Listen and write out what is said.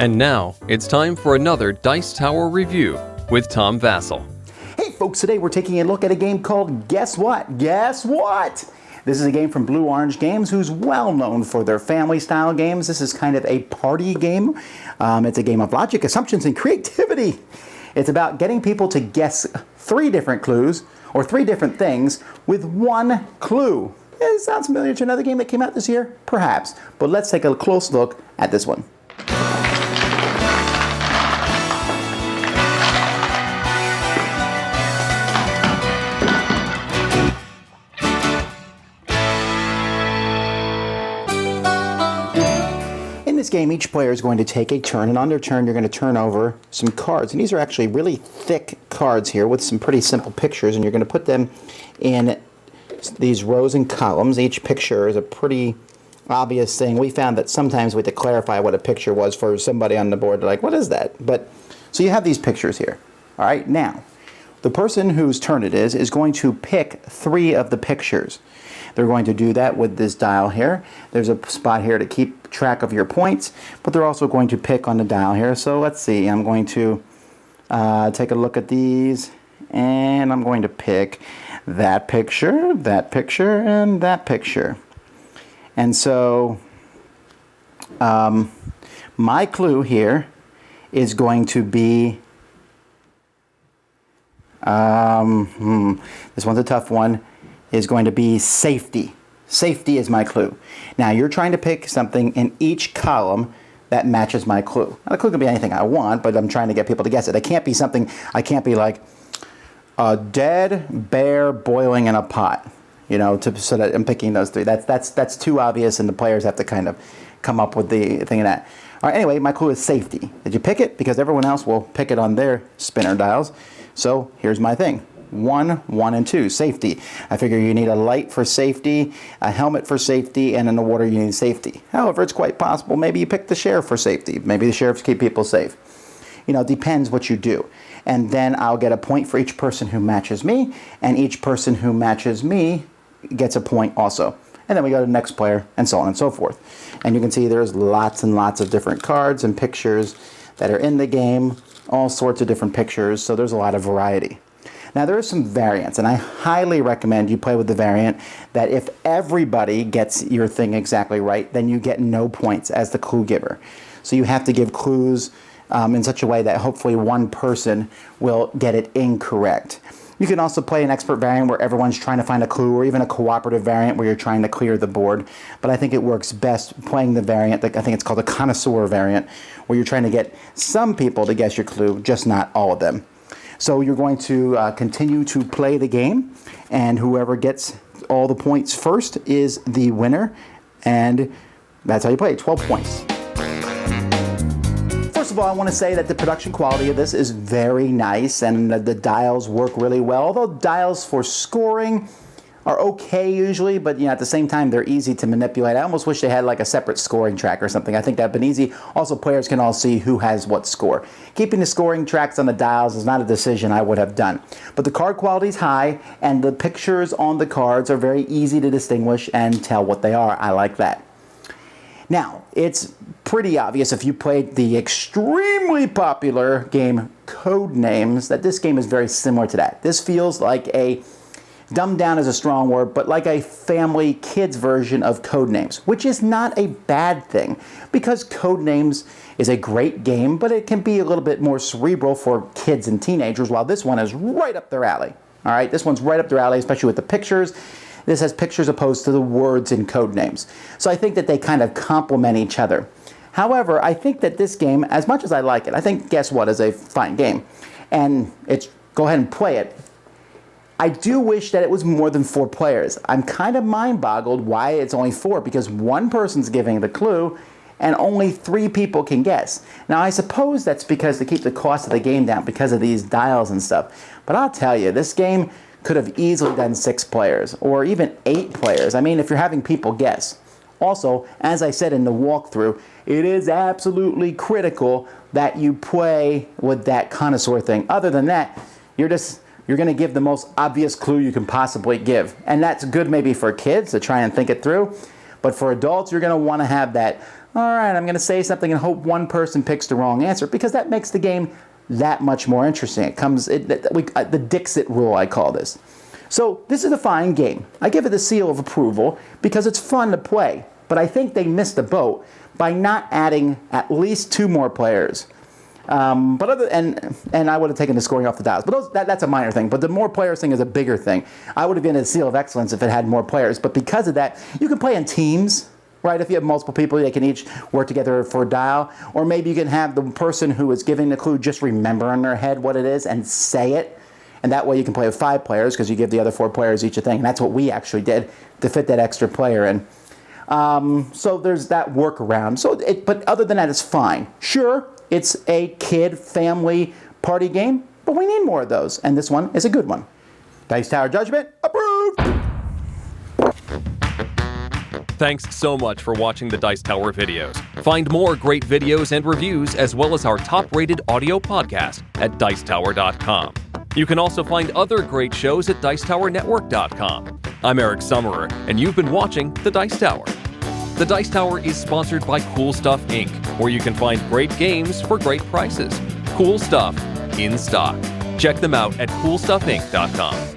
And now, it's time for another Dice Tower review with Tom Vasel. Hey folks, today we're taking a look at a game called Guess What? Guess What? This is a game from Blue Orange Games, who's well known for their family-style games. This is kind of a party game. It's a game of logic, assumptions, and creativity. It's about getting people to guess 3 different clues, or 3 different things, with 1 clue. It sounds familiar to another game that came out this year? Perhaps. But let's take a close look at this one. In this game, each player is going to take a turn, and on their turn, you're going to turn over some cards. And these are actually really thick cards here with some pretty simple pictures, and you're going to put them in these rows and columns. Each picture is a pretty obvious thing. We found that sometimes we had to clarify what a picture was for somebody on the board. They're like, what is that? But so you have these pictures here. All right, now, the person whose turn it is going to pick 3 of the pictures. They're going to do that with this dial here. There's a spot here to keep track of your points, but they're also going to pick on the dial here. So let's see, I'm going to take a look at these, and I'm going to pick that picture, and that picture. And so my clue here is going to be, this one's a tough one, is going to be safety. Safety is my clue. Now you're trying to pick something in each column that matches my clue. Now, the clue can be anything I want, but I'm trying to get people to guess it. It can't be something, I can't be like a dead bear boiling in a pot, you know, so that I'm picking those 3. That's too obvious, and the players have to kind of come up with the thing of that. All right, anyway, my clue is safety. Did you pick it? Because everyone else will pick it on their spinner dials. So here's my thing. 1, 1, and 2, safety. I figure you need a light for safety, a helmet for safety, and in the water you need safety. However, it's quite possible maybe you pick the sheriff for safety. Maybe the sheriffs keep people safe. You know, it depends what you do. And then I'll get a point for each person who matches me, and each person who matches me gets a point also. And then we go to the next player, and so on and so forth. And you can see there's lots and lots of different cards and pictures that are in the game, all sorts of different pictures, so there's a lot of variety. Now there is some variants, and I highly recommend you play with the variant that if everybody gets your thing exactly right, then you get no points as the clue giver. So you have to give clues in such a way that hopefully one person will get it incorrect. You can also play an expert variant where everyone's trying to find a clue, or even a cooperative variant where you're trying to clear the board. But I think it works best playing the variant, I think it's called a connoisseur variant, where you're trying to get some people to guess your clue, just not all of them. So you're going to continue to play the game, and whoever gets all the points first is the winner, and that's how you play, 12 points. First of all, I want to say that the production quality of this is very nice, and the dials work really well, although dials for scoring are okay usually, but you know, at the same time they're easy to manipulate. I almost wish they had like a separate scoring track or something. I think that'd been easy. Also, players can all see who has what score. Keeping the scoring tracks on the dials is not a decision I would have done. But the card quality is high, and the pictures on the cards are very easy to distinguish and tell what they are. I like that. Now, it's pretty obvious if you played the extremely popular game Codenames that this game is very similar to that. This feels like a, dumbed down is a strong word, but like a family kids version of Codenames, which is not a bad thing, because Codenames is a great game, but it can be a little bit more cerebral for kids and teenagers, while this one is right up their alley. All right, this one's right up their alley, especially with the pictures. This has pictures opposed to the words in Codenames. So I think that they kind of complement each other. However, I think that this game, as much as I like it, I think Guess What is a fine game. And it's, go ahead and play it. I do wish that it was more than 4 players. I'm kind of mind-boggled why it's only 4, because one person's giving the clue and only 3 people can guess. Now, I suppose that's because to keep the cost of the game down because of these dials and stuff. But I'll tell you, this game could have easily done 6 players or even 8 players. I mean, if you're having people guess. Also, as I said in the walkthrough, it is absolutely critical that you play with that connoisseur thing. Other than that, you're going to give the most obvious clue you can possibly give. And that's good maybe for kids to try and think it through. But for adults, you're going to want to have that, all right, I'm going to say something and hope one person picks the wrong answer, because that makes the game that much more interesting. The Dixit rule, I call this. So this is a fine game. I give it the seal of approval because it's fun to play. But I think they missed the boat by not adding at least 2 more players. And I would have taken the scoring off the dials. But that's a minor thing. But the more players thing is a bigger thing. I would have given it a seal of excellence if it had more players. But because of that, you can play in teams. Right, if you have multiple people, they can each work together for a dial. Or maybe you can have the person who is giving the clue just remember in their head what it is and say it. And that way you can play with 5 players because you give the other 4 players each a thing. And that's what we actually did to fit that extra player in. So there's that workaround. But other than that, it's fine. Sure, it's a kid family party game, but we need more of those. And this one is a good one. Dice Tower Judgment, approved! Thanks so much for watching the Dice Tower videos. Find more great videos and reviews, as well as our top-rated audio podcast at Dicetower.com. You can also find other great shows at Dicetowernetwork.com. I'm Eric Summerer, and you've been watching The Dice Tower. The Dice Tower is sponsored by Cool Stuff Inc., where you can find great games for great prices. Cool stuff in stock. Check them out at CoolStuffInc.com.